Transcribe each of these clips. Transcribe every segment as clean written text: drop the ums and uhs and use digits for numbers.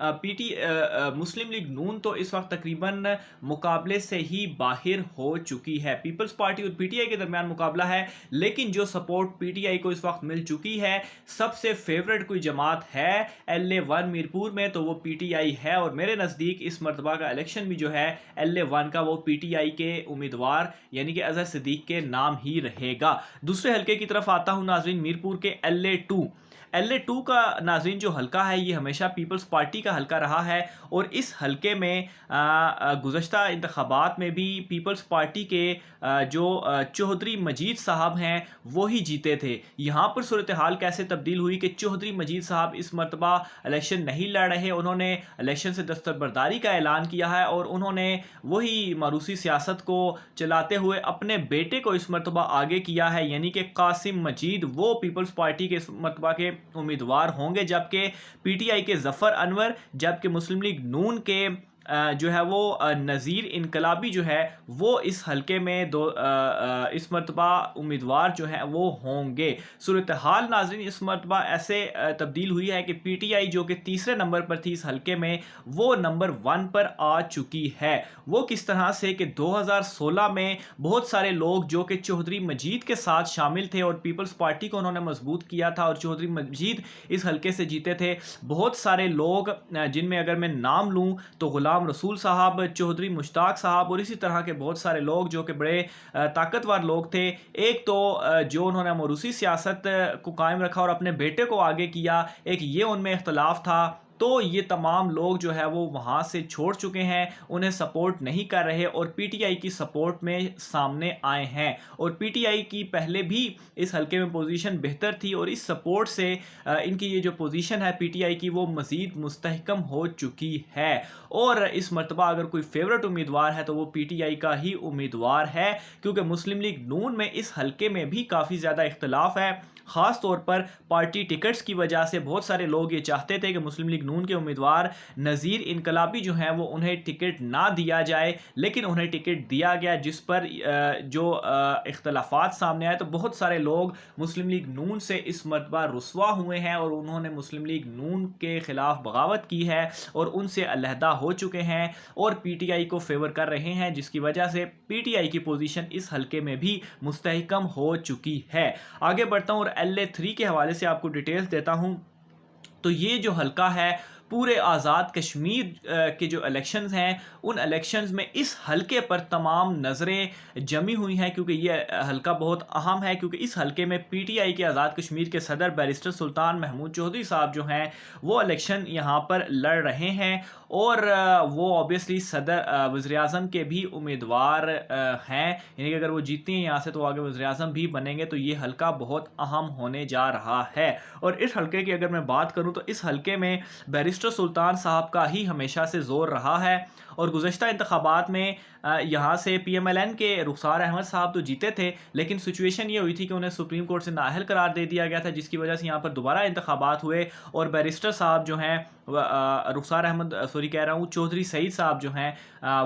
مسلم league نون تو اس وقت تقریباً مقابلے سے ہی باہر ہو چکی ہے. پیپلز پارٹی اور پی ٹی آئی کے درمیان مقابلہ ہے، لیکن جو سپورٹ پی ٹی آئی کو اس وقت مل چکی ہے، سب سے فیوریٹ کوئی جماعت ہے LA1 میرپور میں تو وہ پی ٹی آئی ہے. اور میرے نزدیک اس مرتبہ کا الیکشن بھی جو ہے LA1 کا وہ پی ٹی آئی کے امیدوار یعنی کہ اظہر صدیق کے نام ہی رہے گا. دوسرے حلقے کی طرف آتا ہوں ناظرین، میرپور کے LA2 کا ناظرین جو حلقہ ہے یہ ہمیشہ پیپلز پارٹی کا حلقہ رہا ہے، اور اس حلقے میں گزشتہ انتخابات میں بھی پیپلز پارٹی کے جو چودھری مجید صاحب ہیں وہی جیتے تھے. یہاں پر صورتحال کیسے تبدیل ہوئی کہ چودھری مجید صاحب اس مرتبہ الیکشن نہیں لڑ رہے، انہوں نے الیکشن سے دستبرداری کا اعلان کیا ہے، اور انہوں نے وہی موروثی سیاست کو چلاتے ہوئے اپنے بیٹے کو اس مرتبہ آگے کیا ہے، یعنی کہ قاسم مجید وہ پیپلز پارٹی کے اس مرتبہ کے امیدوار ہوں گے، جبکہ پی ٹی آئی کے ظفر انور، جبکہ مسلم لیگ نون کے جو ہے وہ نذیر انقلابی جو ہے وہ اس حلقے میں اس مرتبہ امیدوار جو ہیں وہ ہوں گے. صورتحال ناظرین اس مرتبہ ایسے تبدیل ہوئی ہے کہ پی ٹی آئی جو کہ تیسرے نمبر پر تھی اس حلقے میں، وہ نمبر 1 پر آ چکی ہے. وہ کس طرح سے کہ 2016 میں بہت سارے لوگ جو کہ چودھری مجید کے ساتھ شامل تھے اور پیپلز پارٹی کو انہوں نے مضبوط کیا تھا، اور چودھری مجید اس حلقے سے جیتے تھے. بہت سارے لوگ جن میں اگر میں نام لوں تو غلام رسول صاحب، چودھری مشتاق صاحب، اور اسی طرح کے بہت سارے لوگ جو کہ بڑے طاقتور لوگ تھے. ایک تو جو انہوں نے موروثی سیاست کو قائم رکھا اور اپنے بیٹے کو آگے کیا، ایک یہ ان میں اختلاف تھا. تو یہ تمام لوگ جو ہے وہ وہاں سے چھوڑ چکے ہیں، انہیں سپورٹ نہیں کر رہے اور پی ٹی آئی کی سپورٹ میں سامنے آئے ہیں. اور پی ٹی آئی کی پہلے بھی اس حلقے میں پوزیشن بہتر تھی، اور اس سپورٹ سے ان کی یہ جو پوزیشن ہے پی ٹی آئی کی وہ مزید مستحکم ہو چکی ہے. اور اس مرتبہ اگر کوئی فیورٹ امیدوار ہے تو وہ پی ٹی آئی کا ہی امیدوار ہے، کیونکہ مسلم لیگ نون میں اس حلقے میں بھی کافی زیادہ اختلاف ہے. خاص طور پر پارٹی ٹکٹس کی وجہ سے بہت سارے لوگ یہ چاہتے تھے کہ مسلم لیگ نون کے امیدوار نذیر انقلابی جو ہیں وہ انہیں ٹکٹ نہ دیا جائے، لیکن انہیں ٹکٹ دیا گیا، جس پر جو اختلافات سامنے آئے تو بہت سارے لوگ مسلم لیگ نون سے اس مرتبہ رسوا ہوئے ہیں، اور انہوں نے مسلم لیگ نون کے خلاف بغاوت کی ہے اور ان سے علیحدہ ہو چکے ہیں اور پی ٹی آئی کو فیور کر رہے ہیں، جس کی وجہ سے پی ٹی آئی کی پوزیشن اس حلقے میں بھی مستحکم ہو چکی ہے. آگے بڑھتا ہوں اور LA3 کے حوالے سے آپ کو ڈیٹیلز دیتا ہوں. تو یہ جو حلقہ ہے پورے آزاد کشمیر کے جو الیکشنز ہیں ان الیکشنز میں اس حلقے پر تمام نظریں جمی ہوئی ہیں، کیونکہ یہ حلقہ بہت اہم ہے، کیونکہ اس حلقے میں پی ٹی آئی کے آزاد کشمیر کے صدر بیرسٹر سلطان محمود چودھری صاحب جو ہیں وہ الیکشن یہاں پر لڑ رہے ہیں، اور وہ اوبیسلی صدر وزیر اعظم کے بھی امیدوار ہیں، یعنی کہ اگر وہ جیتے ہیں یہاں سے تو آگے وزیر اعظم بھی بنیں گے. تو یہ حلقہ بہت اہم ہونے جا رہا ہے. اور اس حلقے کی اگر میں بات کروں تو اس حلقے میں بیرسٹر سلطان صاحب کا ہی ہمیشہ سے زور رہا ہے، اور گزشتہ انتخابات میں یہاں سے پی ایم ایل این کے رخسار احمد صاحب تو جیتے تھے، لیکن سچویشن یہ ہوئی تھی کہ انہیں سپریم کورٹ سے نااہل قرار دے دیا گیا تھا، جس کی وجہ سے یہاں پر دوبارہ انتخابات ہوئے اور بیرسٹر صاحب جو ہیں رخسار احمد چودھری سعید صاحب جو ہیں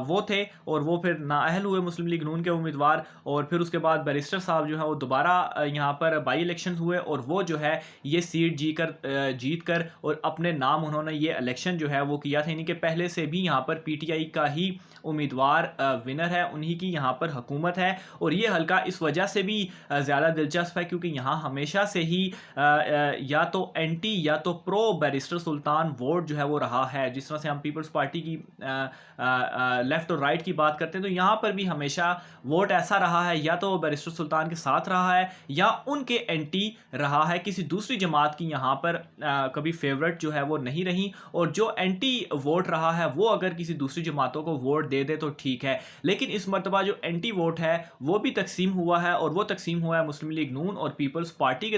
وہ تھے، اور وہ پھر نااہل ہوئے مسلم لیگ نون کے امیدوار. اور پھر اس کے بعد بیرسٹر صاحب جو ہیں وہ دوبارہ یہاں پر بائی الیکشن ہوئے، اور وہ جو ہے یہ سیٹ جیت کر اور اپنے نام انہوں نے یہ الیکشن جو ہے وہ کیا تھا، یعنی کہ پہلے سے بھی یہاں پر پی ٹی آئی کا ہی امیدوار ونر ہے، انہی کی یہاں پر حکومت ہے. اور یہ حلقہ اس وجہ سے بھی زیادہ دلچسپ ہے کیونکہ یہاں ہمیشہ سے ہی یا تو اینٹی یا تو پرو بیرسٹر سلطان ووٹ جو ہے وہ رہا ہے. جس طرح سے ہم پیپلز پارٹی کی لیفٹ اور رائٹ کی بات کرتے ہیں تو یہاں پر بھی ہمیشہ ووٹ ایسا رہا ہے یا تو بیرسٹر سلطان کے ساتھ رہا ہے یا ان کے اینٹی رہا ہے، کسی دوسری جماعت کی یہاں پر کبھی فیورٹ جو ہے وہ نہیں رہی. اور جو اینٹی ووٹ رہا ہے وہ اگر کسی دوسری جماعتوں کو ووٹ دے دے تو ٹھیک ہے، لیکن اس مرتبہ جو اینٹی ووٹ ہے وہ بھی تقسیم ہوا ہے، اور وہ تقسیم ہوا ہے مسلم لیگ نون اور پیپلز پارٹی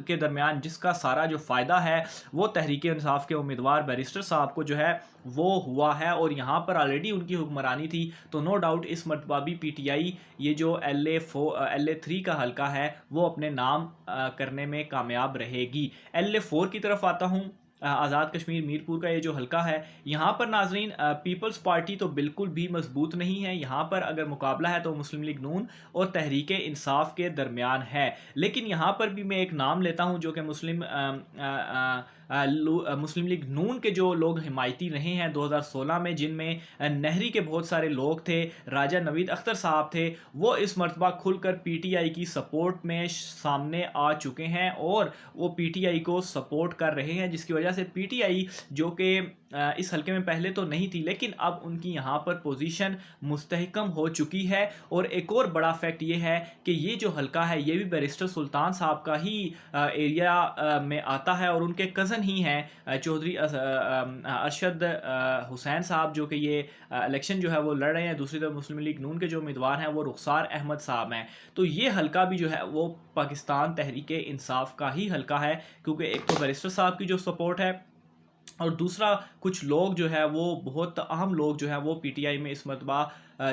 کے درمیان، جس کا سارا جو فائدہ ہے وہ تحریک انصاف کے امیدوار بیرسٹر صاحب کو جو ہے وہ ہوا ہے، اور یہاں پر آلریڈی ان کی حکمرانی تھی. تو نو ڈاؤٹ اس مرتبہ بھی پی ٹی آئی یہ جو LA3 کا حلقہ ہے وہ اپنے نام کرنے میں کامیاب رہے گی. LA4 کی طرف آتا ہوں. آزاد کشمیر میرپور کا یہ جو حلقہ ہے، یہاں پر ناظرین پیپلز پارٹی تو بالکل بھی مضبوط نہیں ہے. یہاں پر اگر مقابلہ ہے تو مسلم لیگ نون اور تحریک انصاف کے درمیان ہے. لیکن یہاں پر بھی میں ایک نام لیتا ہوں جو کہ مسلم لیگ نون کے جو لوگ حمایتی رہے ہیں 2016 میں، جن میں نہری کے بہت سارے لوگ تھے، راجہ نوید اختر صاحب تھے، وہ اس مرتبہ کھل کر پی ٹی آئی کی سپورٹ میں سامنے آ چکے ہیں اور وہ پی ٹی آئی کو سپورٹ کر رہے ہیں، جس کی وجہ سے پی ٹی آئی جو کہ اس حلقے میں پہلے تو نہیں تھی لیکن اب ان کی یہاں پر پوزیشن مستحکم ہو چکی ہے. اور ایک اور بڑا فیکٹ یہ ہے کہ یہ جو حلقہ ہے یہ بھی بیرسٹر سلطان صاحب کا ہی ایریا میں آتا ہے اور ان کے کزن ہی ہیں چودھری ارشد حسین صاحب، جو کہ یہ الیکشن جو ہے وہ لڑ رہے ہیں. دوسری طرف مسلم لیگ نون کے جو امیدوار ہیں وہ رخسار احمد صاحب ہیں. تو یہ حلقہ بھی جو ہے وہ پاکستان تحریک انصاف کا ہی حلقہ ہے، کیونکہ ایک تو بیرسٹر صاحب کی جو سپورٹ ہے اور دوسرا کچھ لوگ جو ہے وہ بہت اہم لوگ جو ہیں وہ پی ٹی آئی میں اس مرتبہ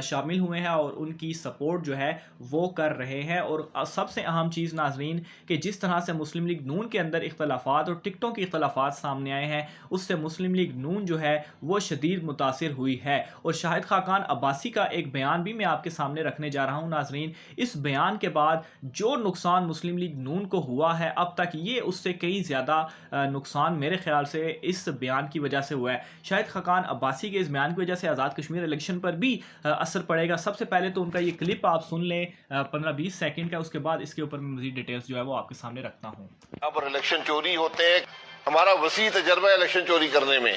شامل ہوئے ہیں اور ان کی سپورٹ جو ہے وہ کر رہے ہیں. اور سب سے اہم چیز ناظرین کہ جس طرح سے مسلم لیگ نون کے اندر اختلافات اور ٹکٹوں کے اختلافات سامنے آئے ہیں، اس سے مسلم لیگ نون جو ہے وہ شدید متاثر ہوئی ہے. اور شاہد خاقان عباسی کا ایک بیان بھی میں آپ کے سامنے رکھنے جا رہا ہوں ناظرین. اس بیان کے بعد جو نقصان مسلم لیگ نون کو ہوا ہے اب تک، یہ اس سے کئی زیادہ نقصان میرے خیال سے اس بیان کی وجہ سے ہوا ہے. شاہد خاقان عباسی کے اس بیان کی وجہ سے آزاد کشمیر الیکشن پر بھی اثر پڑے گا. سب سے پہلے تو ان کا یہ کلپ آپ سن لیں 15-20 سیکنڈ کا، اس کے بعد اس کے اوپر میں مزید ڈیٹیلز جو ہے وہ آپ کے سامنے رکھتا ہوں. یہاں پر الیکشن چوری ہوتے ہیں. ہمارا وسیع تجربہ ہے الیکشن چوری کرنے میں،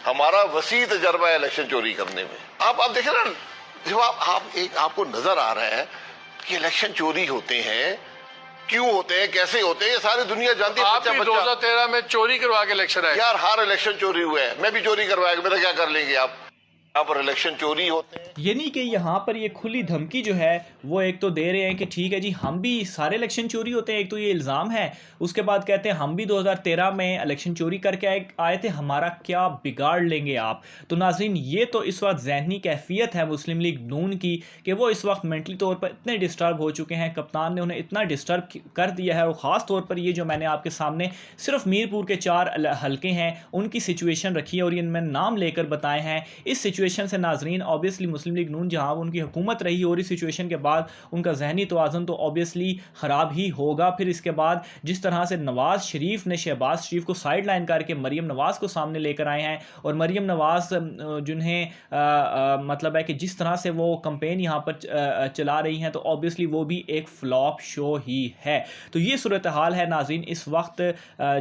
ہمارا وسیع تجربہ ہے الیکشن چوری کرنے میں. آپ دیکھیں نا، جب آپ کو نظر آ رہا ہے کہ الیکشن چوری ہوتے ہیں، کیوں ہوتے ہیں، کیسے ہوتے ہیں، یہ ساری دنیا جانتی ہے. آپ 2013 میں چوری کروا کے الیکشن آئے یار، ہر الیکشن چوری ہوا ہے. میں بھی چوری کروایا گا، میرا کیا کر لیں گے آپ؟ یہاں پر الیکشن چوری ہوتے ہیں. یعنی کہ یہاں پر یہ کھلی دھمکی جو ہے وہ ایک تو دے رہے ہیں کہ ٹھیک ہے جی ہم بھی سارے الیکشن چوری ہوتے ہیں، ایک تو یہ الزام ہے. اس کے بعد کہتے ہیں ہم بھی 2013 میں الیکشن چوری کر کے آئے تھے، ہمارا کیا بگاڑ لیں گے آپ. تو ناظرین یہ تو اس وقت ذہنی کیفیت ہے مسلم لیگ نون کی کہ وہ اس وقت مینٹلی طور پر اتنے ڈسٹرب ہو چکے ہیں. کپتان نے انہیں اتنا ڈسٹرب کر دیا ہے. اور خاص طور پر یہ جو میں نے آپ کے سامنے صرف میرپور کے 4 حلقے ہیں ان کی سچویشن رکھی ہے اور یہ میں نام لے کر بتائے ہیں. اس سچویشن سے ناظرین آبویسلی مسلم لیگ نون جہاں ان کی حکومت رہی اور اس سچویشن کے بعد ان کا ذہنی توازن تو آبویسلی خراب ہی ہوگا. پھر اس کے بعد جس طرح سے نواز شریف نے شہباز شریف کو سائیڈ لائن کر کے مریم نواز کو سامنے لے کر آئے ہیں، اور مریم نواز جنہیں مطلب ہے کہ جس طرح سے وہ کمپین یہاں پر چلا رہی ہیں تو آبویسلی وہ بھی ایک فلاپ شو ہی ہے. تو یہ صورتحال ہے ناظرین اس وقت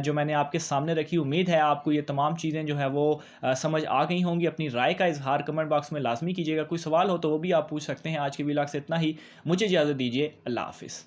جو میں نے آپ کے سامنے رکھی. امید ہے آپ کو یہ تمام چیزیں جو ہے وہ سمجھ آ گئی ہوں گی. اپنی رائے کا اظہار کمنٹ باکس میں لازمی کیجیے گا. کوئی سوال ہو تو وہ بھی آپ پوچھ سکتے ہیں. آج کے ویلاگ سے اتنا ہی، مجھے اجازت دیجیے. اللہ حافظ.